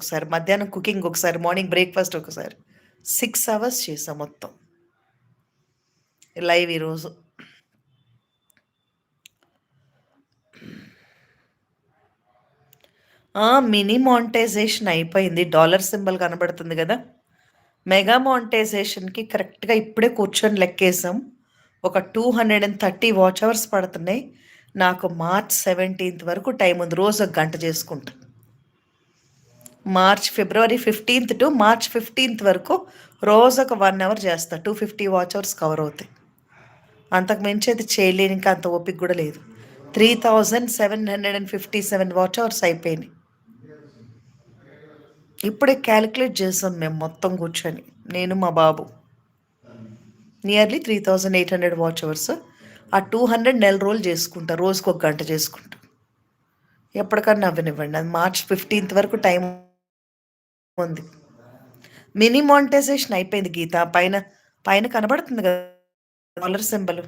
ఒకసారి మధ్యాహ్నం కుకింగ్ ఒకసారి, మార్నింగ్ బ్రేక్‌ఫాస్ట్ ఒకసారి. 6 అవర్స్ చేశా మొత్తం. లైవ్ ఈరోజు. మినీ మానిటైజేషన్ అయిపోయింది. డాలర్ సింబల్ కనబడుతుంది గదా! మెగా మానిటైజేషన్‌కి కరెక్ట్‌గా ఇప్పుడే కూర్చొని లెక్కేసాం. ఒక 230 వాచ్ అవర్స్ పడుతున్నాయి. నాకు మార్చ్ 17థ్ వరకు టైం ఉంది. రోజు ఒక గంట చేసుకుంటా. ఫిబ్రవరి 15థ్ టు మార్చ్ 15థ్ వరకు రోజొక 1 అవర్ చేస్తా. 250 వాచ్ అవర్స్ కవర్ అవుతాయి. అంతకు మించి అయితే చేయలేను. ఇంకా అంత ఓపిక కూడా లేదు. 3757 వాచ్ అవర్స్ అయిపోయినాయి. ఇప్పుడే క్యాలిక్యులేట్ చేసాం మేము మొత్తం కూర్చొని, నేను మా బాబు. Nearly 3800 watch hours. ఆ 200 నెల రోజులు చేసుకుంటా. రోజుకు ఒక గంట చేసుకుంటా. ఎప్పటికన్నా అవ్వనివ్వండి. అది మార్చ్ 15థ్ వరకు టైం ఉంది. మినీ మానిటైజేషన్ అయిపోయింది గీత. పైన పైన కనబడుతుంది కదా డాలర్ సింబల్.